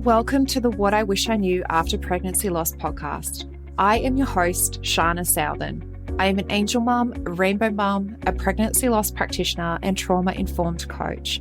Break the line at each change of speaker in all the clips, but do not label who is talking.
Welcome to the What I Wish I Knew After Pregnancy Loss podcast. I am your host, Shana Southern. I am an angel mum, a rainbow mum, a pregnancy loss practitioner, and trauma-informed coach.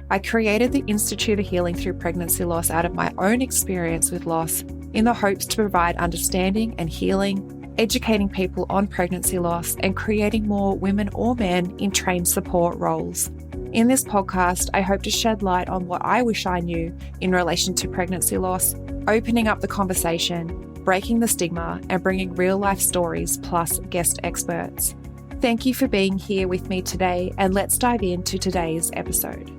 I created the Institute of Healing Through Pregnancy Loss out of my own experience with loss in the hopes to provide understanding and healing, educating people on pregnancy loss, and creating more women or men in trained support roles. In this podcast, I hope to shed light on what I wish I knew in relation to pregnancy loss, opening up the conversation, breaking the stigma, and bringing real-life stories plus guest experts. Thank you for being here with me today, and let's dive into today's episode.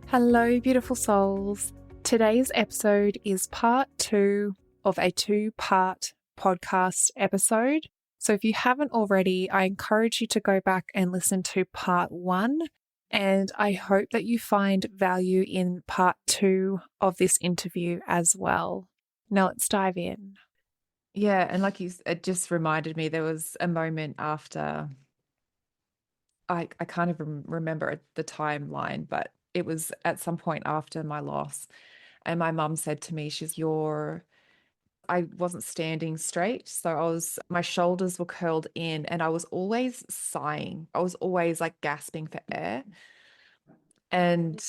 Hello, beautiful souls. Today's episode is part 2 of a 2-part podcast episode. So if you haven't already, I encourage you to go back and listen to part 1. And I hope that you find value in part 2 of this interview as well. Now let's dive in.
Yeah. And it just reminded me, there was a moment after, I kind of remember the timeline, but it was at some point after my loss. And my mum said to me, I wasn't standing straight. So my shoulders were curled in and I was always sighing. I was always like gasping for air. And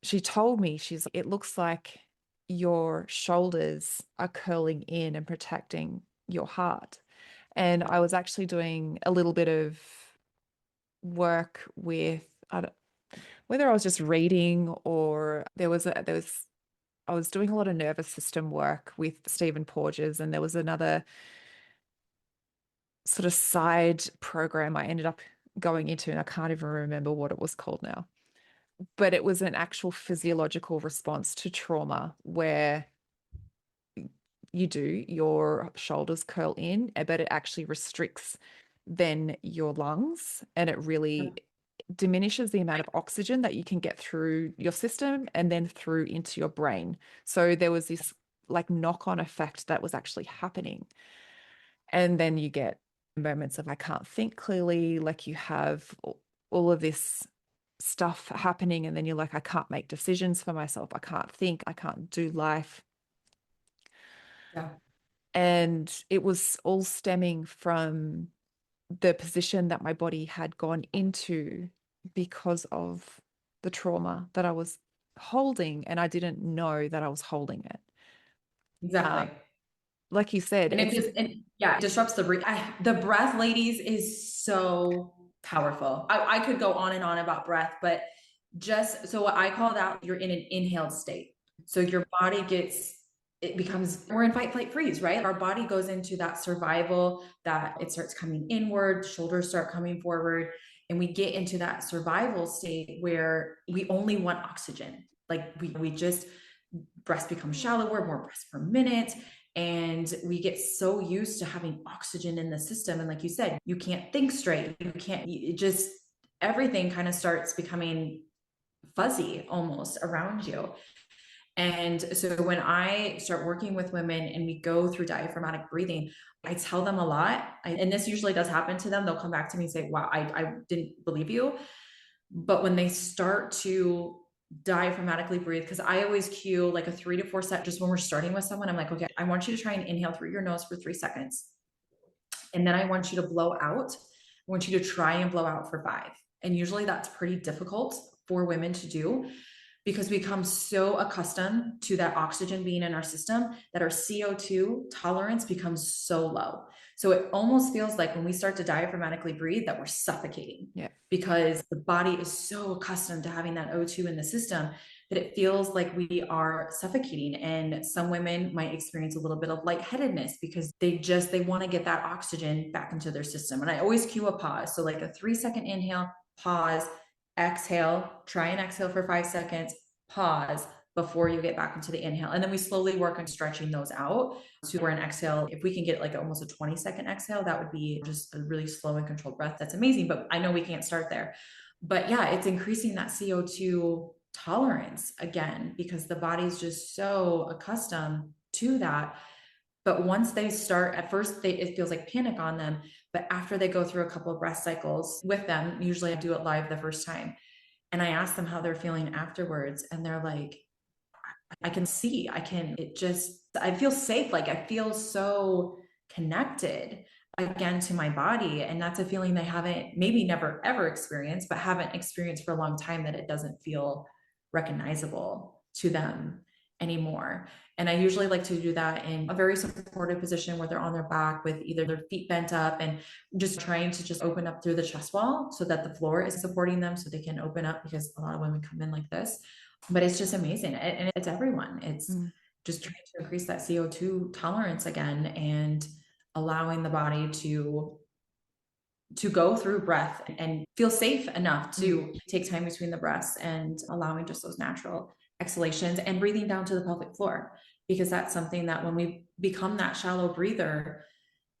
she told me, it looks like your shoulders are curling in and protecting your heart. And I was actually doing a little bit of work with, whether I was just reading or I was doing a lot of nervous system work with Stephen Porges, and there was another sort of side program I ended up going into, and I can't even remember what it was called now. But it was an actual physiological response to trauma where your shoulders curl in, but it actually restricts then your lungs, and it really diminishes the amount of oxygen that you can get through your system and then through into your brain. So there was this like knock-on effect that was actually happening. And then you get moments of I can't think clearly, like you have all of this stuff happening, and then you're like, I can't make decisions for myself. I can't think, I can't do life.
Yeah.
And it was all stemming from the position that my body had gone into because of the trauma that I was holding, and I didn't know that I was holding it.
Exactly.
Like you said,
and it disrupts the breath. The breath, ladies, is so powerful. I could go on and on about breath, but just so what I call that, you're in an inhaled state. So your body we're in fight, flight, freeze, right? Our body goes into that survival, that it starts coming inward, shoulders start coming forward, and we get into that survival state where we only want oxygen. Like we just, breaths become shallower, more breaths per minute. And we get so used to having oxygen in the system. And like you said, you can't think straight. Everything kind of starts becoming fuzzy almost around you. And so when I start working with women and we go through diaphragmatic breathing, I tell them a lot. And this usually does happen to them. They'll come back to me and say, wow, I didn't believe you. But when they start to diaphragmatically breathe, because I always cue like a 3 to 4 set, just when we're starting with someone, I'm like, okay, I want you to try and inhale through your nose for 3 seconds. And then I want you to blow out. I want you to try and blow out for 5. And usually that's pretty difficult for women to do, because we become so accustomed to that oxygen being in our system that our CO2 tolerance becomes so low. So it almost feels like when we start to diaphragmatically breathe that we're suffocating.
Yeah.
Because the body is so accustomed to having that O2 in the system that it feels like we are suffocating. And some women might experience a little bit of lightheadedness because they want to get that oxygen back into their system. And I always cue a pause. So like a 3-second inhale, pause, exhale, try and exhale for 5 seconds, pause before you get back into the inhale. And then we slowly work on stretching those out. So we're an exhale. If we can get like almost a 20-second exhale, that would be just a really slow and controlled breath. That's amazing. But I know we can't start there. But yeah, it's increasing that CO2 tolerance again, because the body's just so accustomed to that. But once they start, at first it feels like panic on them. But after they go through a couple of breast cycles with them, usually I do it live the first time. And I ask them how they're feeling afterwards. And they're like, I can see, I feel safe. Like I feel so connected again to my body. And that's a feeling they haven't, maybe never ever experienced, but haven't experienced for a long time, that it doesn't feel recognizable to them anymore. And I usually like to do that in a very supportive position where they're on their back with either their feet bent up and just trying to just open up through the chest wall so that the floor is supporting them so they can open up, because a lot of women come in like this. But it's just amazing. And it's everyone. It's just trying to increase that CO2 tolerance again and allowing the body to go through breath and feel safe enough to take time between the breaths, and allowing just those natural exhalations and breathing down to the pelvic floor. Because that's something that when we become that shallow breather,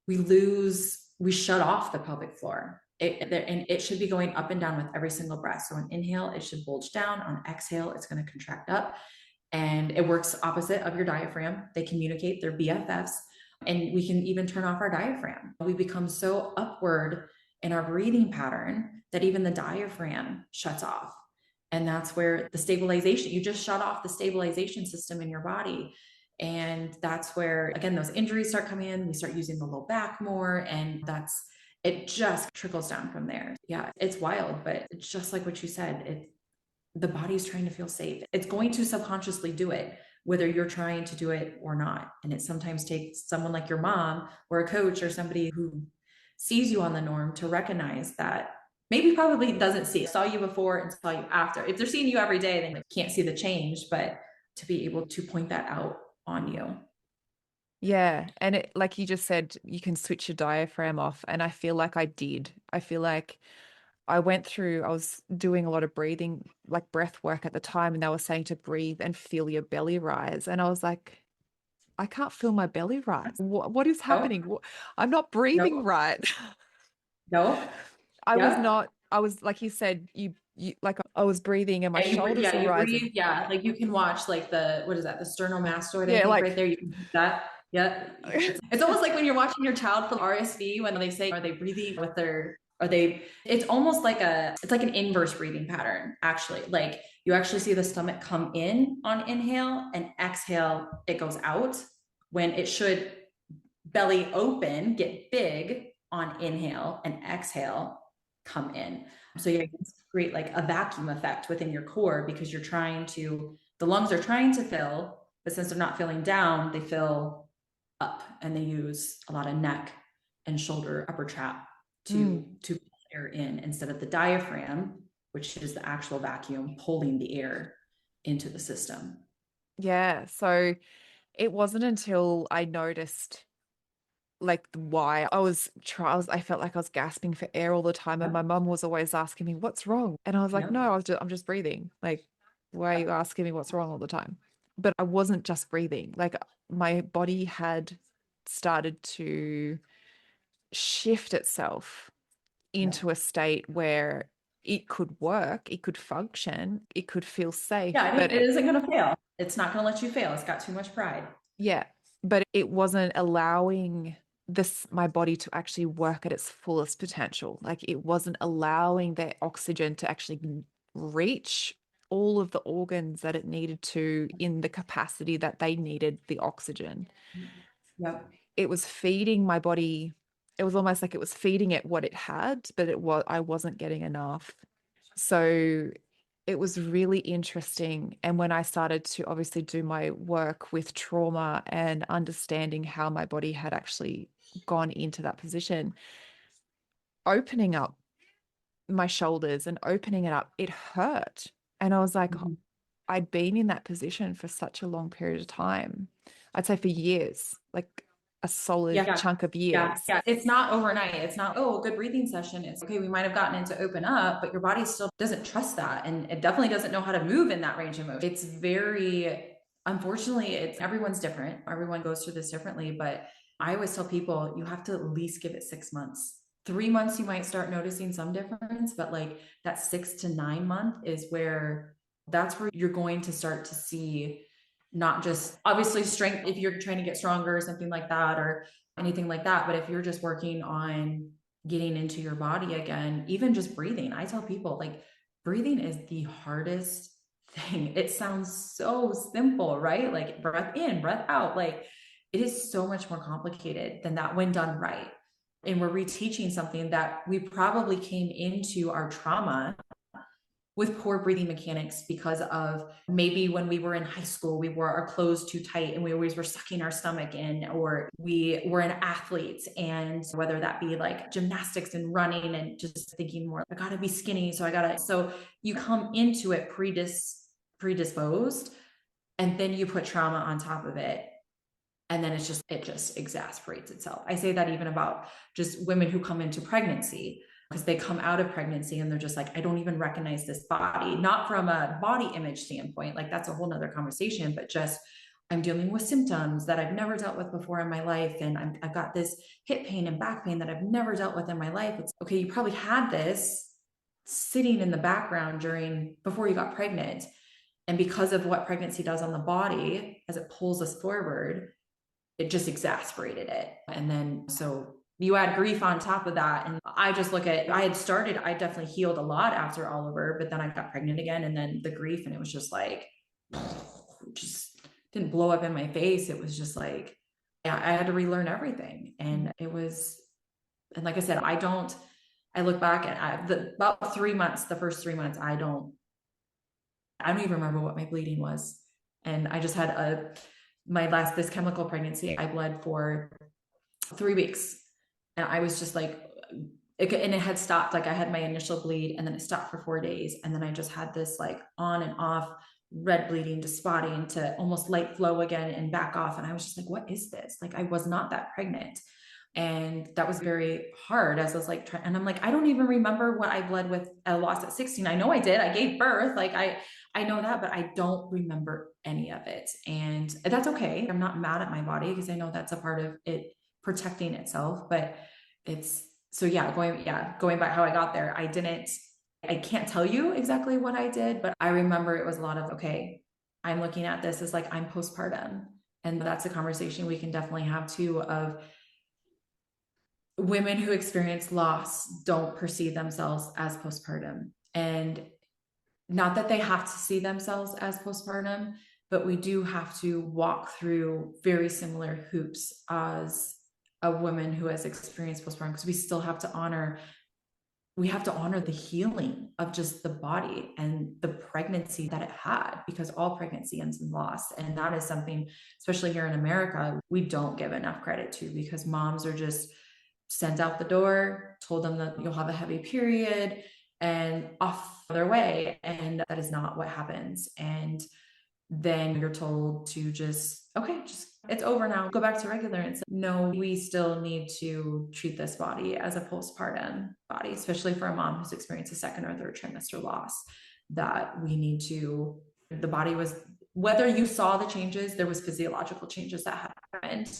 we shut off the pelvic floor. And it should be going up and down with every single breath. So on inhale, it should bulge down. On exhale, it's going to contract up. And it works opposite of your diaphragm. They communicate, they're BFFs. And we can even turn off our diaphragm. We become so upward in our breathing pattern that even the diaphragm shuts off. And that's where the stabilization, you just shut off the stabilization system in your body. And that's where, again, those injuries start coming in. We start using the low back more. And it just trickles down from there. Yeah, it's wild, but it's just like what you said. The body's trying to feel safe. It's going to subconsciously do it, whether you're trying to do it or not. And it sometimes takes someone like your mom or a coach or somebody who sees you on the norm to recognize that. Maybe probably doesn't saw you before and saw you after. If they're seeing you every day, then they can't see the change, but to be able to point that out on you.
Yeah. And it, like you just said, you can switch your diaphragm off. And I feel like I did. I feel like I was doing a lot of breathing, like breath work at the time, and they were saying to breathe and feel your belly rise. And I was like, I can't feel my belly rise. What is happening? I'm not breathing right.
No.
I was, like you said, you like I was breathing and my shoulders were rising.
Breathe, yeah, like you can watch like what is that? The sternomastoid,
yeah,
I think
like,
right there. You can do that. Yeah. It's almost like when you're watching your child for RSV, when they say, are they breathing with it's almost like it's like an inverse breathing pattern, actually. Like you actually see the stomach come in on inhale, and exhale, it goes out, when it should belly open, get big on inhale, and exhale, come in. So you create like a vacuum effect within your core, because the lungs are trying to fill, but since they're not filling down, they fill up, and they use a lot of neck and shoulder upper trap to pull air in, instead of the diaphragm, which is the actual vacuum pulling the air into the system.
Yeah. So it wasn't until I noticed like why I felt like I was gasping for air all the time. And my mum was always asking me, what's wrong? And I was like, no, I'm just breathing. Like, why are you asking me what's wrong all the time? But I wasn't just breathing. Like my body had started to shift itself into a state where it could work, it could function, it could feel safe.
Yeah,
but
it isn't going to fail. It's not going to let you fail. It's got too much pride.
Yeah, but it wasn't allowing my body to actually work at its fullest potential. Like it wasn't allowing that oxygen to actually reach all of the organs that it needed to in the capacity that they needed the oxygen.
Yep.
It was feeding my body. It was almost like it was feeding it what it had, but I wasn't getting enough. So it was really interesting. And when I started to obviously do my work with trauma and understanding how my body had actually gone into that position, opening up my shoulders and opening it up, it hurt. And I was like, I'd been in that position for such a long period of time. I'd say for years, like a solid chunk of years.
Yeah. It's not overnight. It's not, oh, a good breathing session. It's okay, we might have gotten it to open up, but your body still doesn't trust that. And it definitely doesn't know how to move in that range of motion. It's unfortunately, everyone's different. Everyone goes through this differently, but I always tell people you have to at least give it 6 months. 3 months, you might start noticing some difference, but like that 6 to 9 month is that's where you're going to start to see not just obviously strength if you're trying to get stronger or something like that or anything like that. But if you're just working on getting into your body again, even just breathing, I tell people like breathing is the hardest thing. It sounds so simple, right? Like breath in, breath out. Like it is so much more complicated than that when done right. And we're reteaching something that we probably came into our trauma with poor breathing mechanics because of maybe when we were in high school, we wore our clothes too tight and we always were sucking our stomach in, or we were an athlete, and whether that be like gymnastics and running and just thinking more, I gotta be skinny. So you come into it predisposed, and then you put trauma on top of it. And then it just exasperates itself. I say that even about just women who come into pregnancy, because they come out of pregnancy and they're just like, I don't even recognize this body, not from a body image standpoint, like that's a whole nother conversation, but just I'm dealing with symptoms that I've never dealt with before in my life. And I've got this hip pain and back pain that I've never dealt with in my life. It's okay, you probably had this sitting in the background before you got pregnant. And because of what pregnancy does on the body, as it pulls us forward, it just exasperated it. And then, so you add grief on top of that. And I just look at, I definitely healed a lot after Oliver, but then I got pregnant again. And then the grief, and it was just like, just didn't blow up in my face. It was just like, yeah, I had to relearn everything. And it was, and like I said, I look back at about 3 months, the first 3 months, I don't even remember what my bleeding was. And I just had this chemical pregnancy, I bled for 3 weeks, and I was just like, and it had stopped. Like I had my initial bleed, and then it stopped for 4 days, and then I just had this like on and off red bleeding to spotting to almost light flow again and back off. And I was just like, what is this? Like I was not that pregnant. And that was very hard as I was like, and I'm like, I don't even remember what I bled with a loss at 16. I know I did. I gave birth. Like I know that, but I don't remember any of it. And that's okay. I'm not mad at my body because I know that's a part of it protecting itself. But going back how I got there, I can't tell you exactly what I did, but I remember it was a lot of, okay, I'm looking at this as like I'm postpartum. And that's a conversation we can definitely have too, of women who experience loss don't perceive themselves as postpartum. And not that they have to see themselves as postpartum, but we do have to walk through very similar hoops as a woman who has experienced postpartum, because we still have to honor the healing of just the body and the pregnancy that it had, because all pregnancy ends in loss. And that is something, especially here in America, we don't give enough credit to, because moms are just sent out the door, told them that you'll have a heavy period, and off their way. And that is not what happens. And then you're told to just it's over now, go back to regular. And so, no, we still need to treat this body as a postpartum body, especially for a mom who's experienced a second or third trimester loss, that the body was, whether you saw the changes, there was physiological changes that happened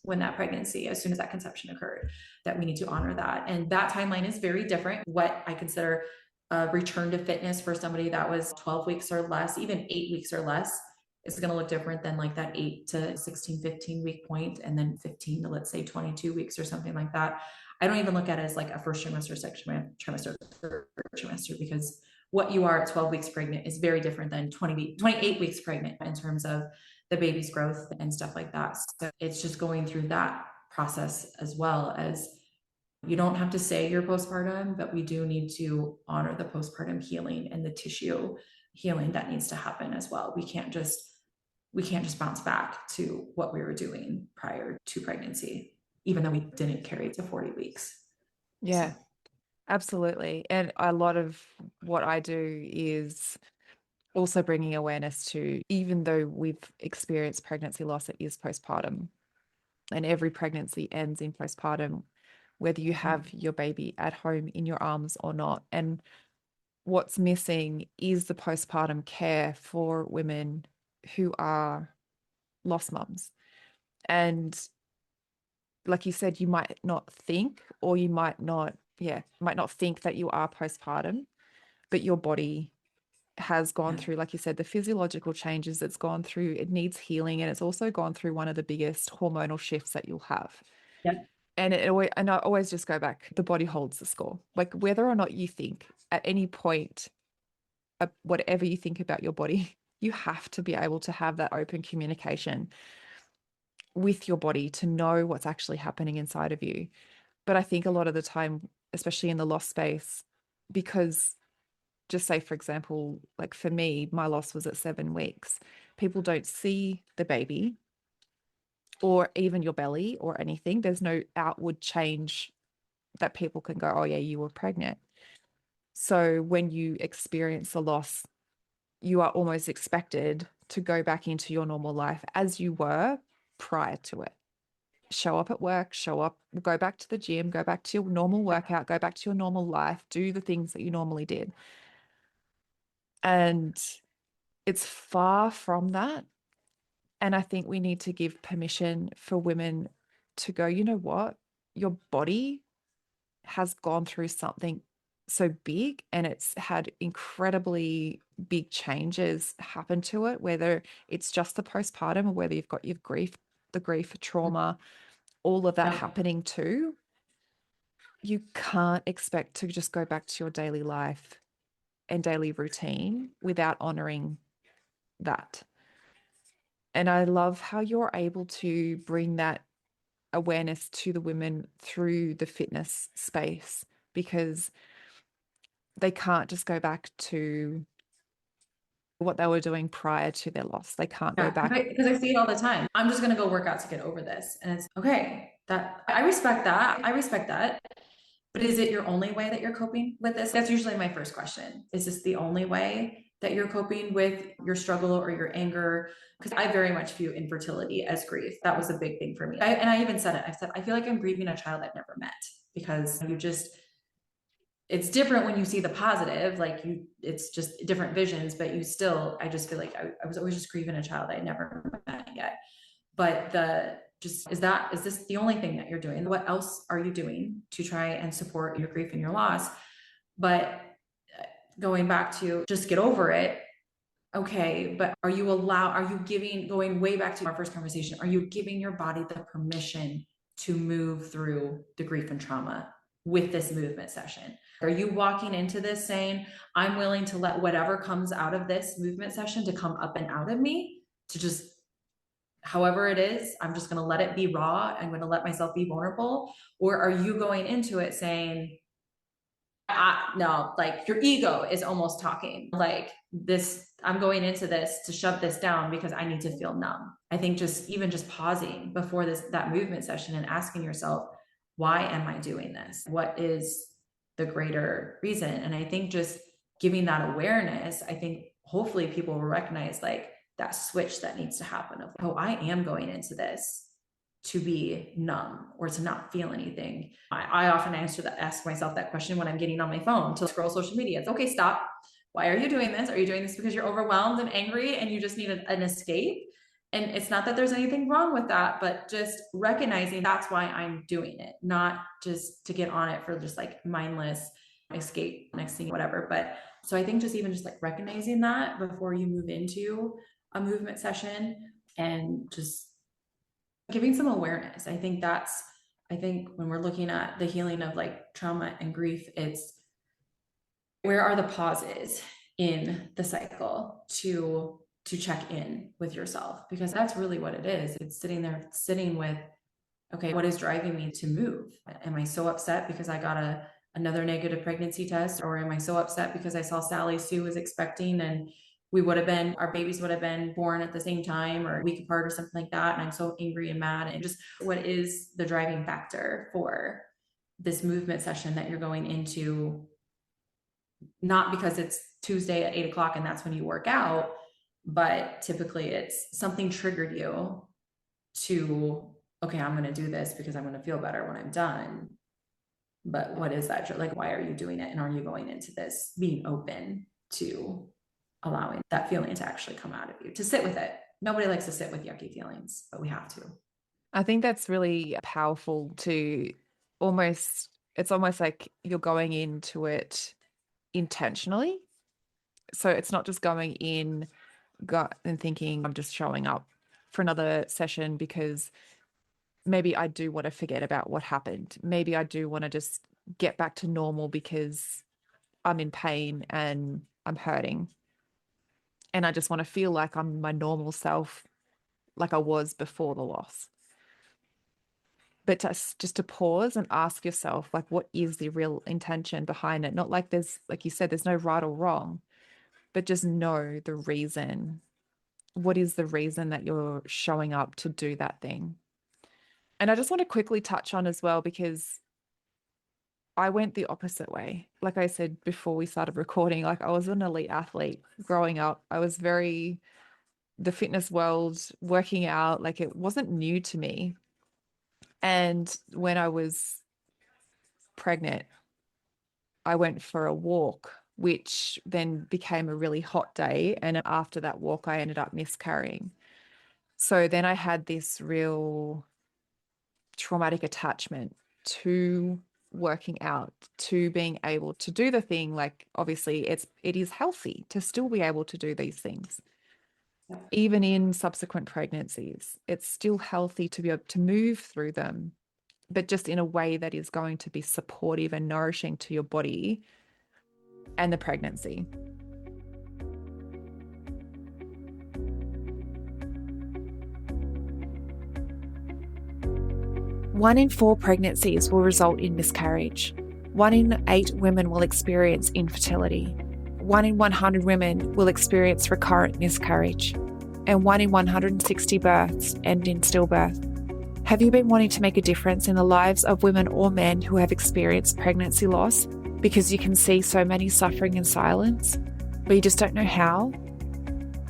when that pregnancy, as soon as that conception occurred, that we need to honor that. And that timeline is very different. What I consider a return to fitness for somebody that was 12 weeks or less, even 8 weeks or less, is going to look different than like that 8 to 16, 15 week point, and then 15 to, let's say, 22 weeks or something like that. I don't even look at it as like a first trimester, second trimester, third trimester, because what you are at 12 weeks pregnant is very different than 28 weeks pregnant in terms of the baby's growth and stuff like that. So it's just going through that process, as well as, you don't have to say you're postpartum, but we do need to honor the postpartum healing and the tissue healing that needs to happen as well. We can't just bounce back to what we were doing prior to pregnancy, even though we didn't carry to 40 weeks.
Yeah, absolutely. And a lot of what I do is also bringing awareness to, even though we've experienced pregnancy loss, it is postpartum, and every pregnancy ends in postpartum, whether you have your baby at home in your arms or not. And what's missing is the postpartum care for women who are lost mums. And like you said, you might not think, or you might not think that you are postpartum, but your body has gone through, like you said, the physiological changes it's gone through. It needs healing, and it's also gone through one of the biggest hormonal shifts that you'll have.
Yep.
And I always just go back, the body holds the score. Like whether or not you think at any point, whatever you think about your body, you have to be able to have that open communication with your body to know what's actually happening inside of you. But I think a lot of the time, especially in the loss space, because just say, for example, like for me, my loss was at 7 weeks. People don't see the baby or even your belly or anything. There's no outward change that people can go, oh yeah, you were pregnant. So when you experience a loss, you are almost expected to go back into your normal life as you were prior to it. Show up at work, go back to the gym, go back to your normal workout, go back to your normal life, do the things that you normally did. And it's far from that. And I think we need to give permission for women to go, you know what? Your body has gone through something so big, and it's had incredibly big changes happen to it, whether it's just the postpartum or whether you've got the grief, trauma, all of that happening too. You can't expect to just go back to your daily life and daily routine without honoring that. And I love how you're able to bring that awareness to the women through the fitness space, because they can't just go back to what they were doing prior to their loss. They can't go back.
Because I see it all the time. I'm just going to go work out to get over this. And it's okay. That I respect that. But is it your only way that you're coping with this? That's usually my first question. Is this the only way that you're coping with your struggle or your anger? Because I very much view infertility as grief. That was a big thing for me. And I even said it. I said, I feel like I'm grieving a child I've never met, because it's different when you see the positive, it's just different visions, but I just feel like I was always just grieving a child I never met yet. But is this the only thing that you're doing? What else are you doing to try and support your grief and your loss? But going back to just get over it. Okay, but going way back to our first conversation, are you giving your body the permission to move through the grief and trauma with this movement session? Are you walking into this saying, I'm willing to let whatever comes out of this movement session to come up and out of me, to just, however it is, I'm just going to let it be raw. I'm going to let myself be vulnerable. Or are you going into it saying, no, like your ego is almost talking like this, I'm going into this to shove this down because I need to feel numb. I think just pausing before that movement session and asking yourself, why am I doing this? What is the greater reason? And I think just giving that awareness, I think hopefully people will recognize like that switch that needs to happen of, oh, I am going into this to be numb or to not feel anything. I often ask myself that question when I'm getting on my phone to scroll social media. It's okay, stop. Why are you doing this? Are you doing this because you're overwhelmed and angry and you just need an escape? And it's not that there's anything wrong with that, but just recognizing that's why I'm doing it, not just to get on it for just like mindless escape, next thing, whatever. But so I think just like recognizing that before you move into a movement session and just giving some awareness. I think when we're looking at the healing of like trauma and grief, it's where are the pauses in the cycle to check in with yourself, because that's really what it is. It's sitting with, okay, what is driving me to move? Am I so upset because I got another negative pregnancy test? Or am I so upset because I saw Sally Sue was expecting and our babies would have been born at the same time or a week apart or something like that. And I'm so angry and mad. And just what is the driving factor for this movement session that you're going into? Not because it's Tuesday at 8:00 and that's when you work out, but typically it's something triggered you to, okay, I'm going to do this because I'm going to feel better when I'm done. But what is that? Like, why are you doing it? And are you going into this being open to allowing that feeling to actually come out of you, to sit with it? Nobody likes to sit with yucky feelings, but we have to.
I think that's really powerful it's almost like you're going into it intentionally. So it's not just going in and thinking I'm just showing up for another session because maybe I do want to forget about what happened. Maybe I do want to just get back to normal because I'm in pain and I'm hurting. And I just want to feel like I'm my normal self, like I was before the loss. But just to pause and ask yourself, like, what is the real intention behind it? Not like there's, like you said, there's no right or wrong, but just know the reason. What is the reason that you're showing up to do that thing? And I just want to quickly touch on as well, because I went the opposite way. Like I said before we started recording, like I was an elite athlete growing up. I was the fitness world, working out, like it wasn't new to me. And when I was pregnant, I went for a walk, which then became a really hot day. And after that walk, I ended up miscarrying. So then I had this real traumatic attachment to working out, to being able to do the thing. Like obviously it is healthy to still be able to do these things. Even in subsequent pregnancies, it's still healthy to be able to move through them, but just in a way that is going to be supportive and nourishing to your body and the pregnancy.
One in 4 pregnancies will result in miscarriage. 1 in 8 women will experience infertility. 1 in 100 women will experience recurrent miscarriage. And 1 in 160 births end in stillbirth. Have you been wanting to make a difference in the lives of women or men who have experienced pregnancy loss because you can see so many suffering in silence, but you just don't know how?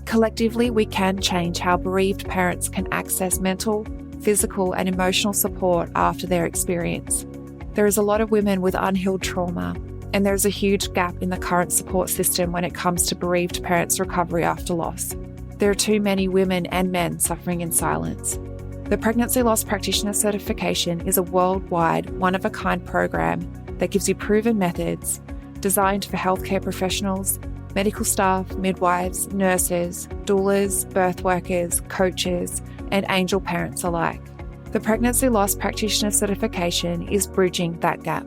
Collectively, we can change how bereaved parents can access mental, physical, and emotional support after their experience. There is a lot of women with unhealed trauma, and there is a huge gap in the current support system when it comes to bereaved parents' recovery after loss. There are too many women and men suffering in silence. The Pregnancy Loss Practitioner Certification is a worldwide, one-of-a-kind program that gives you proven methods designed for healthcare professionals, medical staff, midwives, nurses, doulas, birth workers, coaches, and angel parents alike. The Pregnancy Loss Practitioner Certification is bridging that gap.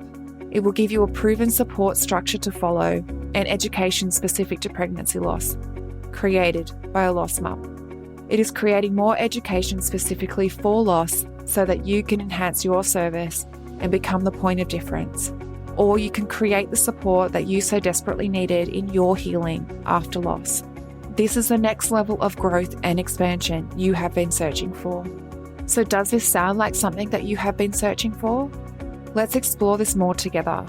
It will give you a proven support structure to follow and education specific to pregnancy loss, created by a lost mum. It is creating more education specifically for loss so that you can enhance your service and become the point of difference. Or you can create the support that you so desperately needed in your healing after loss. This is the next level of growth and expansion you have been searching for. So does this sound like something that you have been searching for? Let's explore this more together.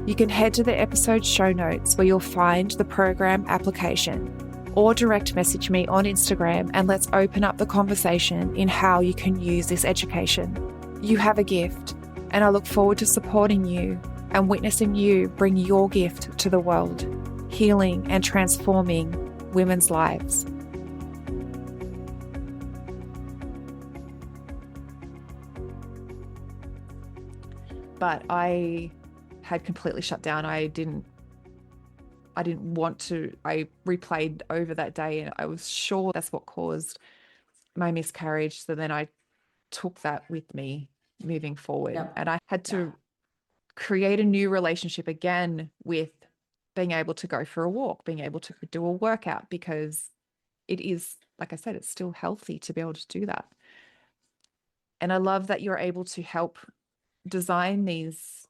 You can head to the episode show notes where you'll find the program application, or direct message me on Instagram and let's open up the conversation in how you can use this education. You have a gift, and I look forward to supporting you and witnessing you bring your gift to the world, healing and transforming women's lives.
But I had completely shut down. I didn't want to. I replayed over that day and I was sure that's what caused my miscarriage. So then I took that with me moving forward.
Yep.
And I had to create a new relationship again with being able to go for a walk, being able to do a workout, because it is, like I said, it's still healthy to be able to do that. And I love that you're able to help design these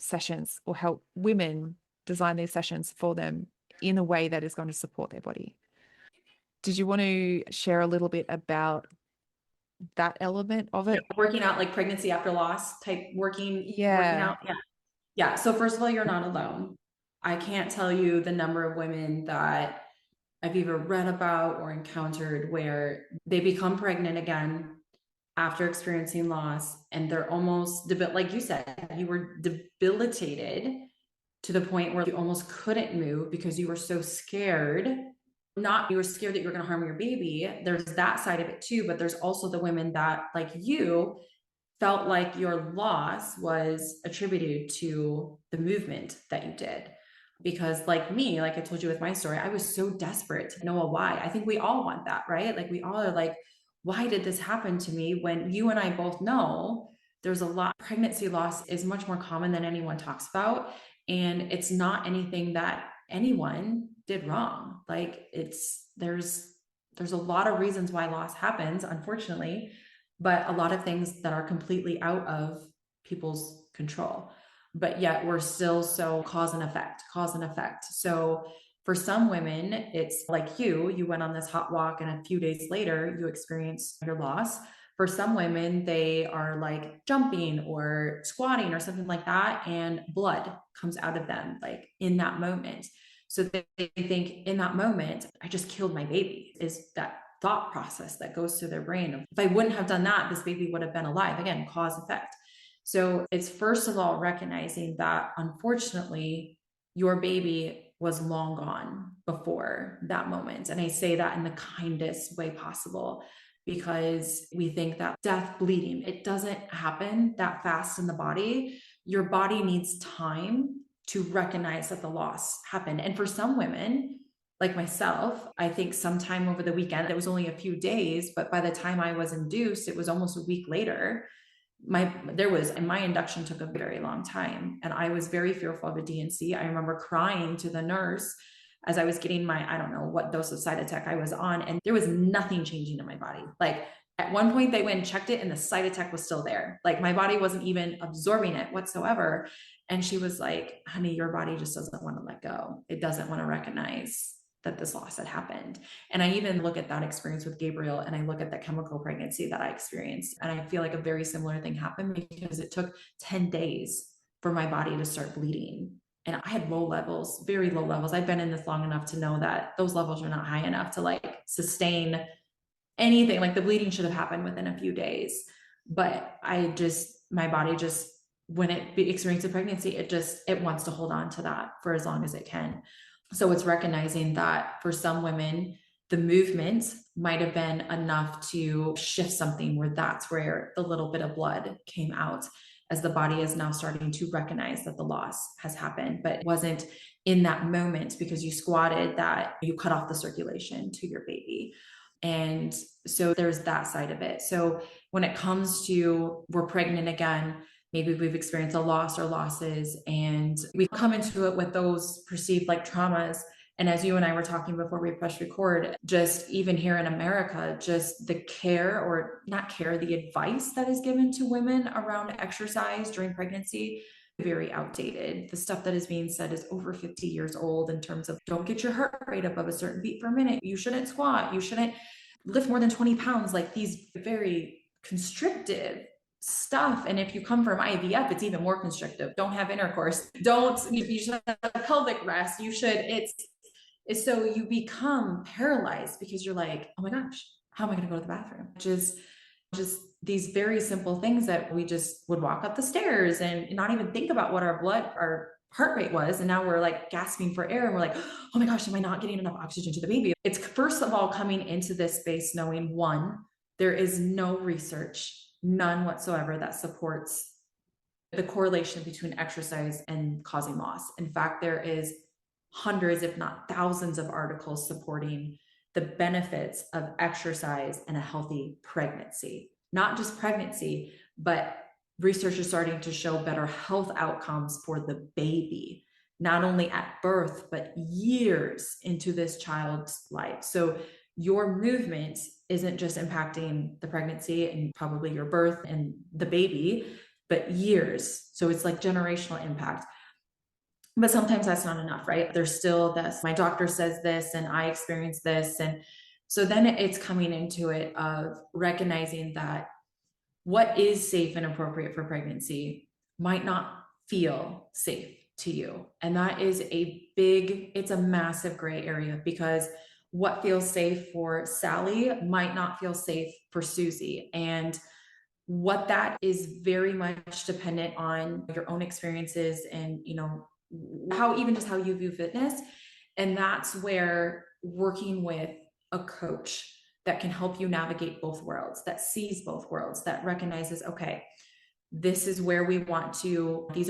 sessions or help women design these sessions for them in a way that is going to support their body. Did you want to share a little bit about that element of it?
Working out, like pregnancy after loss type working out. Yeah. So first of all, you're not alone. I can't tell you the number of women that I've either read about or encountered where they become pregnant again after experiencing loss, and they're almost like you said, you were debilitated to the point where you almost couldn't move because you were so scared. You were scared that you were going to harm your baby. There's that side of it too, but there's also the women that, like you, felt like your loss was attributed to the movement that you did. Because like me, like I told you with my story, I was so desperate to know a why. I think we all want that, right? Like we all are like, why did this happen to me? When you and I both know there's a lot, pregnancy loss is much more common than anyone talks about. And it's not anything that anyone did wrong. Like there's a lot of reasons why loss happens, unfortunately, but a lot of things that are completely out of people's control. But yet we're still so cause and effect. So for some women, it's like you went on this hot walk and a few days later you experience your loss. For some women, they are like jumping or squatting or something like that, and blood comes out of them like in that moment. So they think in that moment, I just killed my baby, is that thought process that goes to their brain. If I wouldn't have done that, this baby would have been alive. Again, cause effect. So it's first of all recognizing that unfortunately your baby was long gone before that moment. And I say that in the kindest way possible, because we think that death, bleeding, it doesn't happen that fast in the body. Your body needs time to recognize that the loss happened. And for some women, like myself, I think sometime over the weekend, it was only a few days, but by the time I was induced, it was almost a week later. My induction took a very long time, and I was very fearful of a D&C. I remember crying to the nurse as I was getting I don't know what dose of Cytotec I was on, and there was nothing changing in my body. Like at one point they went and checked it and the Cytotec was still there. Like my body wasn't even absorbing it whatsoever. And she was like, honey, your body just doesn't want to let go. It doesn't want to recognize that this loss had happened. And I even look at that experience with Gabriel, and I look at the chemical pregnancy that I experienced, and I feel like a very similar thing happened, because it took 10 days for my body to start bleeding. And I had low levels, very low levels. I've been in this long enough to know that those levels are not high enough to like sustain anything. Like the bleeding should have happened within a few days. But my body just, when it experiences pregnancy, it wants to hold on to that for as long as it can. So it's recognizing that for some women, the movement might have been enough to shift something, where that's where the little bit of blood came out, as the body is now starting to recognize that the loss has happened. But it wasn't in that moment because you squatted that you cut off the circulation to your baby. And so there's that side of it. So when it comes to we're pregnant again, maybe we've experienced a loss or losses, and we come into it with those perceived like traumas. And as you and I were talking before we pressed record, just even here in America, just the care, or not care, the advice that is given to women around exercise during pregnancy, very outdated. The stuff that is being said is over 50 years old, in terms of don't get your heart rate above a certain beat per minute. You shouldn't squat. You shouldn't lift more than 20 pounds. Like these very constrictive stuff. And if you come from IVF, it's even more constrictive. Don't have intercourse. You should have pelvic rest. It's so you become paralyzed, because you're like, oh my gosh, how am I going to go to the bathroom? Just these very simple things that we just would walk up the stairs and not even think about what our heart rate was. And now we're like gasping for air, and we're like, oh my gosh, am I not getting enough oxygen to the baby? It's first of all coming into this space knowing, one, there is no research, none whatsoever, that supports the correlation between exercise and causing loss. In fact, there is hundreds, if not thousands, of articles supporting the benefits of exercise and a healthy pregnancy. Not just pregnancy, but research is starting to show better health outcomes for the baby, not only at birth, but years into this child's life. So your movement isn't just impacting the pregnancy and probably your birth and the baby, but years. So it's like generational impact. But sometimes that's not enough, right? There's still this, my doctor says this, and I experience this. And so then it's coming into it of recognizing that what is safe and appropriate for pregnancy might not feel safe to you. And that is it's a massive gray area, because what feels safe for Sally might not feel safe for Susie. And what that is very much dependent on your own experiences and, how you view fitness. And that's where working with a coach that can help you navigate both worlds, that sees both worlds, that recognizes, okay, this is where these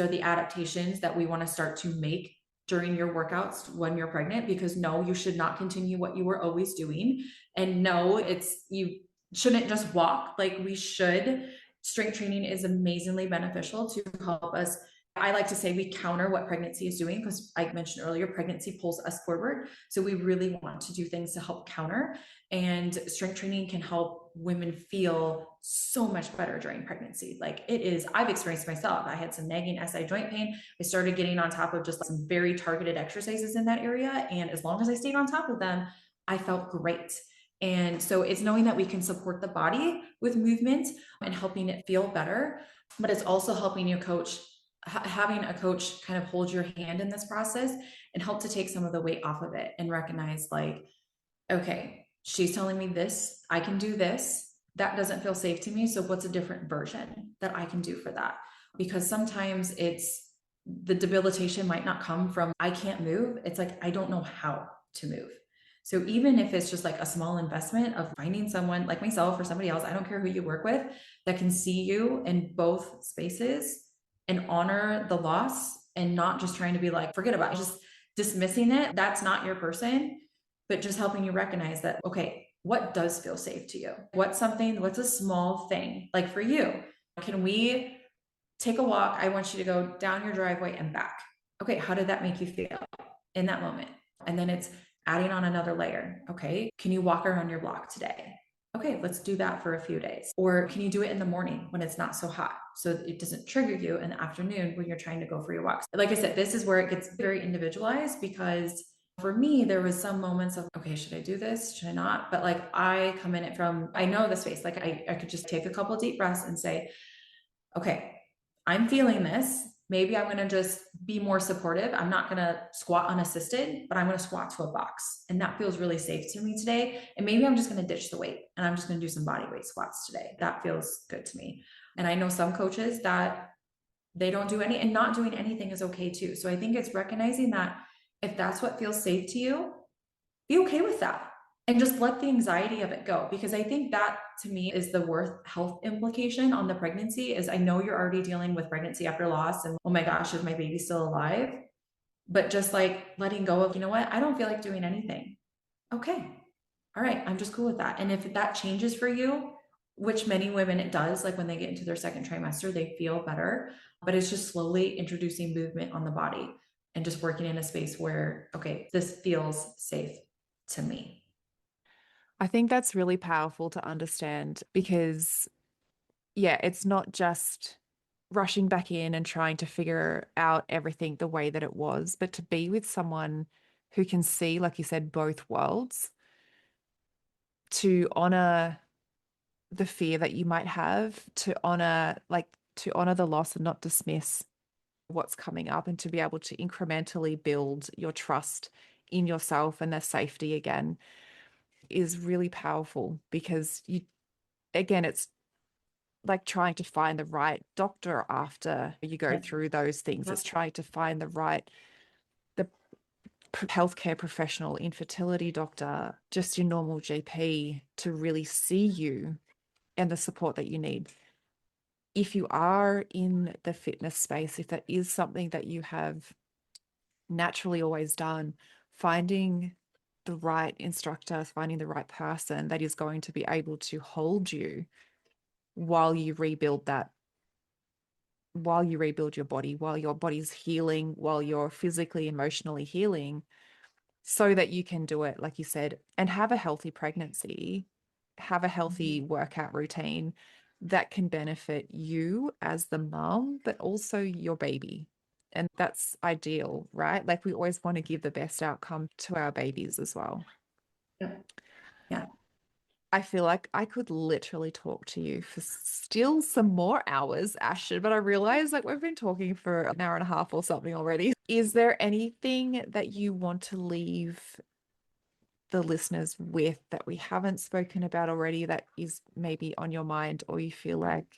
are the adaptations that we want to start to make during your workouts when you're pregnant, because no, you should not continue what you were always doing. And no, you shouldn't just walk. Like we should. Strength training is amazingly beneficial to help us. I like to say we counter what pregnancy is doing, because I mentioned earlier, pregnancy pulls us forward. So we really want to do things to help counter. And strength training can help women feel so much better during pregnancy. Like it is, I've experienced myself. I had some nagging SI joint pain. I started getting on top of just some very targeted exercises in that area. And as long as I stayed on top of them, I felt great. And so it's knowing that we can support the body with movement and helping it feel better, but it's also helping you coach, having a coach kind of hold your hand in this process and help to take some of the weight off of it and recognize like, okay, she's telling me this, I can do this. That doesn't feel safe to me. So what's a different version that I can do for that? Because sometimes the debilitation might not come from, I can't move. It's like, I don't know how to move. So even if it's just like a small investment of finding someone like myself or somebody else, I don't care who you work with, that can see you in both spaces and honor the loss and not just trying to be like, forget about it, just dismissing it. That's not your person, but just helping you recognize that, okay, what does feel safe to you? What's a small thing? Like for you, can we take a walk? I want you to go down your driveway and back. Okay, how did that make you feel in that moment? And then it's adding on another layer. Okay, can you walk around your block today? Okay, let's do that for a few days. Or can you do it in the morning when it's not so hot, so it doesn't trigger you in the afternoon when you're trying to go for your walks? Like I said, this is where it gets very individualized, because for me, there was some moments of, okay, should I do this? Should I not? But like I come in it from, I know the space, like I could just take a couple of deep breaths and say, okay, I'm feeling this. Maybe I'm going to just be more supportive. I'm not going to squat unassisted, but I'm going to squat to a box. And that feels really safe to me today. And maybe I'm just going to ditch the weight and I'm just going to do some body weight squats today. That feels good to me. And I know some coaches that they don't do any, and not doing anything is okay too. So I think it's recognizing that if that's what feels safe to you, be okay with that. And just let the anxiety of it go. Because I think that to me is the worst health implication on the pregnancy is, I know you're already dealing with pregnancy after loss and, oh my gosh, is my baby still alive? But just like letting go of, you know what, I don't feel like doing anything. Okay. All right. I'm just cool with that. And if that changes for you, which many women it does, like when they get into their second trimester, they feel better, but it's just slowly introducing movement on the body and just working in a space where, okay, this feels safe to me.
I think that's really powerful to understand, because, yeah, it's not just rushing back in and trying to figure out everything the way that it was, but to be with someone who can see, like you said, both worlds, to honor the fear that you might have, to honor the loss and not dismiss what's coming up, and to be able to incrementally build your trust in yourself and their safety again is really powerful. Because it's like trying to find the right doctor after you go through those things. It's trying to find the healthcare professional, infertility doctor, just your normal GP, to really see you and the support that you need. If you are in the fitness space, if that is something that you have naturally always done, finding the right instructor, finding the right person that is going to be able to hold you while you rebuild your body, while your body's healing, while you're physically, emotionally healing, so that you can do it, like you said, and have a healthy pregnancy, have a healthy workout routine that can benefit you as the mom, but also your baby. And that's ideal, right? Like we always want to give the best outcome to our babies as well.
Yeah.
I feel like I could literally talk to you for still some more hours, Ashton, but I realize like we've been talking for an hour and a half or something already. Is there anything that you want to leave the listeners with that we haven't spoken about already that is maybe on your mind, or do you feel like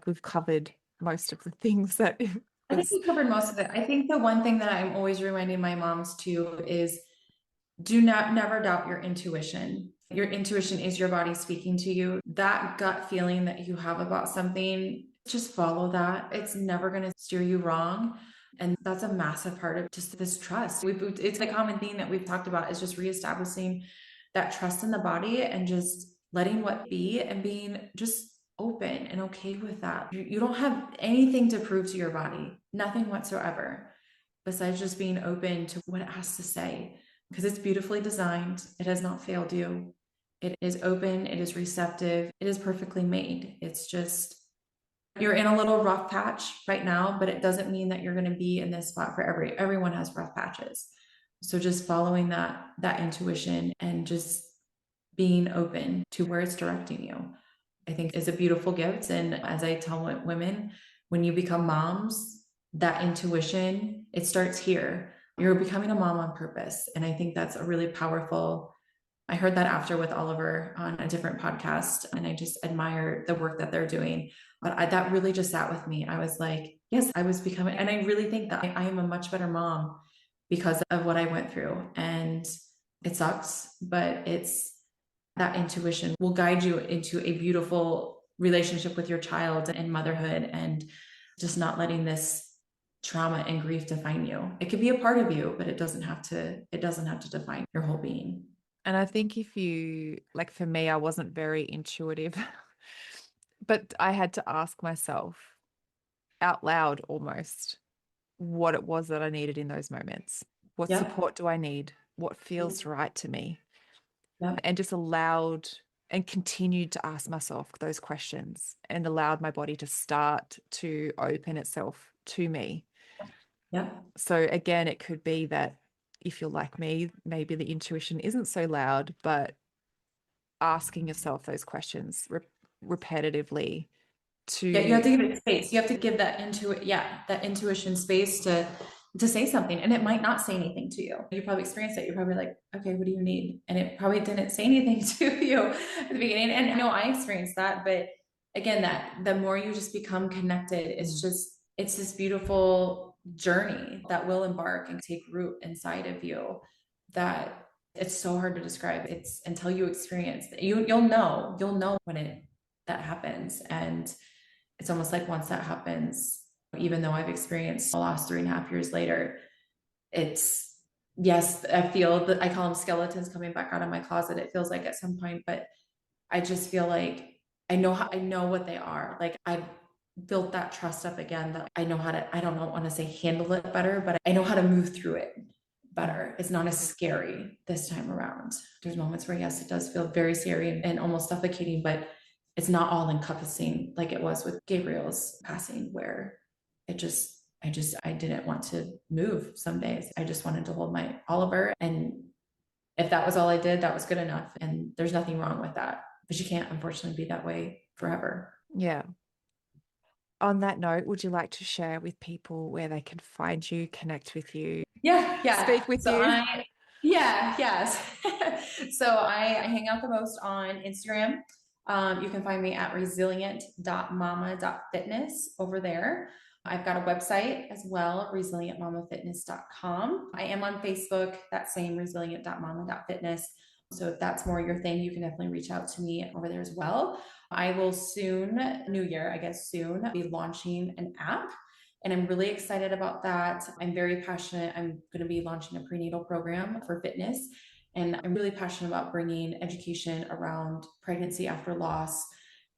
we've covered most of the things that
I think we covered most of it. I think the one thing that I'm always reminding my moms too is, never doubt your intuition. Your intuition is your body speaking to you. That gut feeling that you have about something, just follow that. It's never going to steer you wrong. And that's a massive part of just this trust. It's a common theme that we've talked about, is just reestablishing that trust in the body and just letting what be and being just open and okay with that. You don't have anything to prove to your body, nothing whatsoever, besides just being open to what it has to say, because it's beautifully designed. It has not failed you. It is open. It is receptive. It is perfectly made. It's just, you're in a little rough patch right now, but it doesn't mean that you're going to be in this spot forever. Everyone has rough patches. So just following that intuition and just being open to where it's directing you, I think is a beautiful gift. And as I tell women, when you become moms, that intuition, it starts here. You're becoming a mom on purpose. And I think that's a really powerful. I heard that after with Oliver on a different podcast, and I just admire the work that they're doing. But that really just sat with me. I was like, yes, I was becoming, and I really think that I am a much better mom because of what I went through. And it sucks, but it's that intuition will guide you into a beautiful relationship with your child and motherhood, and just not letting this trauma and grief define you. It could be a part of you, but it doesn't have to define your whole being.
And I think if you, like for me, I wasn't very intuitive, but I had to ask myself out loud almost what it was that I needed in those moments. What support do I need? What feels right to me? And just allowed and continued to ask myself those questions and allowed my body to start to open itself to me. So again, it could be that if you're like me, maybe the intuition isn't so loud, but asking yourself those questions repetitively
you have to give it space. You have to give that intuition space to say something, and it might not say anything to you. You probably experienced it. You're probably like, okay, what do you need? And it probably didn't say anything to you at the beginning. And I know I experienced that, but again, that the more you just become connected, it's this beautiful journey that will embark and take root inside of you, that it's so hard to describe. It's until you experience it. You'll know when that happens. And it's almost like once that happens, even though I've experienced the last 3.5 years later, it's, yes, I feel that I call them skeletons coming back out of my closet. It feels like at some point, but I just feel like I know what they are. Like I've built that trust up again, that I know how to, I don't want to say handle it better, but I know how to move through it better. It's not as scary this time around. There's moments where, yes, it does feel very scary and almost suffocating, but it's not all encompassing like it was with Gabriel's passing, where I didn't want to move some days. I just wanted to hold my Oliver. And if that was all I did, that was good enough. And there's nothing wrong with that, but you can't unfortunately be that way forever.
Yeah. On that note, would you like to share with people where they can find you, connect with you?
Yeah.
Speak with you.
Yes. So I hang out the most on Instagram. You can find me at resilient.mama.fitness over there. I've got a website as well, resilientmamafitness.com. I am on Facebook, that same resilient.mama.fitness. So if that's more your thing, you can definitely reach out to me over there as well. I will soon, New Year, I guess soon, be launching an app. And I'm really excited about that. I'm very passionate. I'm going to be launching a prenatal program for fitness. And I'm really passionate about bringing education around pregnancy after loss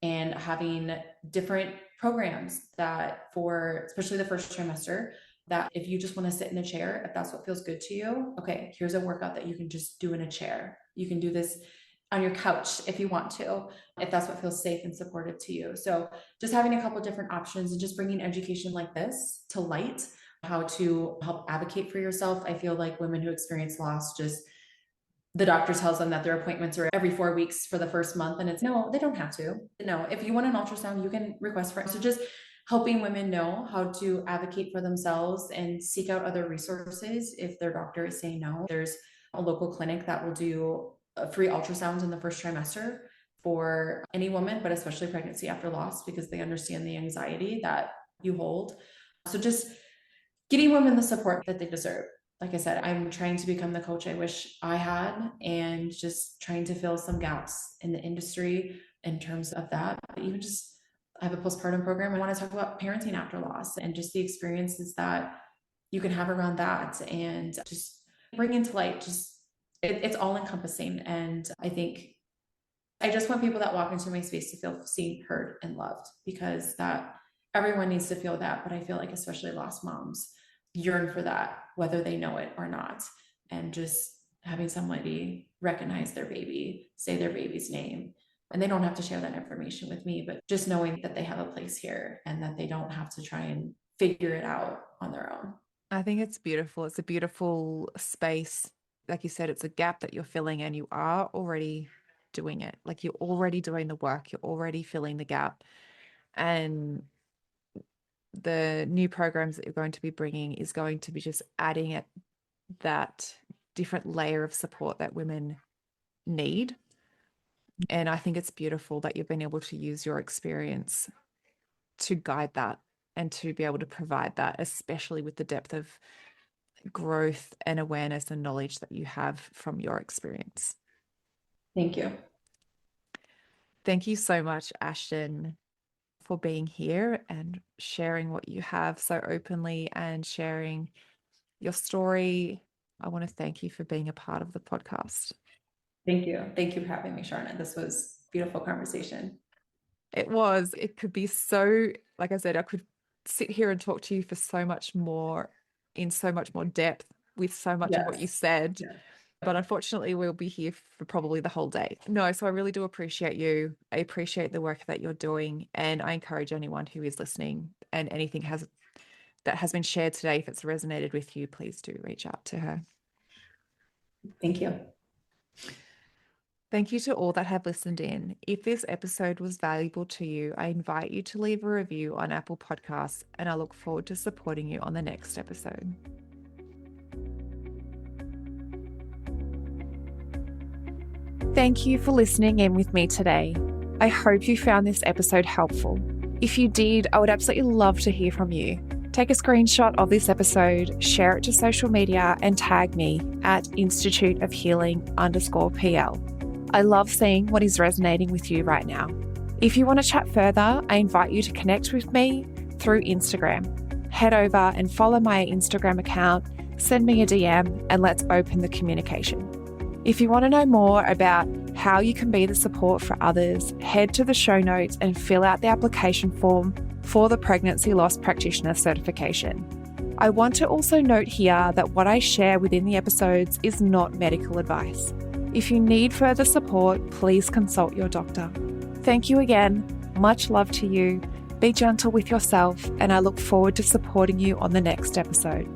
and having different programs that for, especially the first trimester, that if you just want to sit in a chair, if that's what feels good to you, okay, here's a workout that you can just do in a chair. You can do this on your couch if you want to, if that's what feels safe and supportive to you. So just having a couple of different options and just bringing education like this to light, how to help advocate for yourself. I feel like women who experience loss, just the doctor tells them that their appointments are every 4 weeks for the first month. And it's no, they don't have to. No, if you want an ultrasound, you can request for it. So just helping women know how to advocate for themselves and seek out other resources if their doctor is saying no. There's a local clinic that will do free ultrasounds in the first trimester for any woman, but especially pregnancy after loss, because they understand the anxiety that you hold. So just getting women the support that they deserve. Like I said, I'm trying to become the coach I wish I had, and just trying to fill some gaps in the industry in terms of that. But even just, I have a postpartum program. I want to talk about parenting after loss and just the experiences that you can have around that, and just bring into light, it's all encompassing. And I think I just want people that walk into my space to feel seen, heard, and loved, because that everyone needs to feel that. But I feel like especially lost moms yearn for that, whether they know it or not. And just having somebody recognize their baby, say their baby's name, and they don't have to share that information with me, but just knowing that they have a place here and that they don't have to try and figure it out on their own.
I think it's beautiful. It's a beautiful space. Like you said, it's a gap that you're filling, and you are already doing it. Like, you're already doing the work. You're already filling the gap. And the new programs that you're going to be bringing is going to be just adding at that different layer of support that women need. And I think it's beautiful that you've been able to use your experience to guide that and to be able to provide that, especially with the depth of growth and awareness and knowledge that you have from your experience.
Thank you.
Thank you so much, Ashton, for being here and sharing what you have so openly and sharing your story. I want to thank you for being a part of the podcast.
Thank you. Thank you for having me, Sharna. This was a beautiful conversation.
It could be so, like I said, I could sit here and talk to you for so much more, in so much more depth, with so much of what you said.
Yes.
But unfortunately, we'll be here for probably the whole day. No, so I really do appreciate you. I appreciate the work that you're doing. And I encourage anyone who is listening and anything that has been shared today, if it's resonated with you, please do reach out to her.
Thank you.
Thank you to all that have listened in. If this episode was valuable to you, I invite you to leave a review on Apple Podcasts, and I look forward to supporting you on the next episode.
Thank you for listening in with me today. I hope you found this episode helpful. If you did, I would absolutely love to hear from you. Take a screenshot of this episode, share it to social media, and tag me at Institute of Healing_PL. I love seeing what is resonating with you right now. If you want to chat further, I invite you to connect with me through Instagram. Head over and follow my Instagram account, send me a DM, and let's open the communication. If you want to know more about how you can be the support for others, head to the show notes and fill out the application form for the Pregnancy Loss Practitioner certification. I want to also note here that what I share within the episodes is not medical advice. If you need further support, please consult your doctor. Thank you again. Much love to you. Be gentle with yourself, and I look forward to supporting you on the next episode.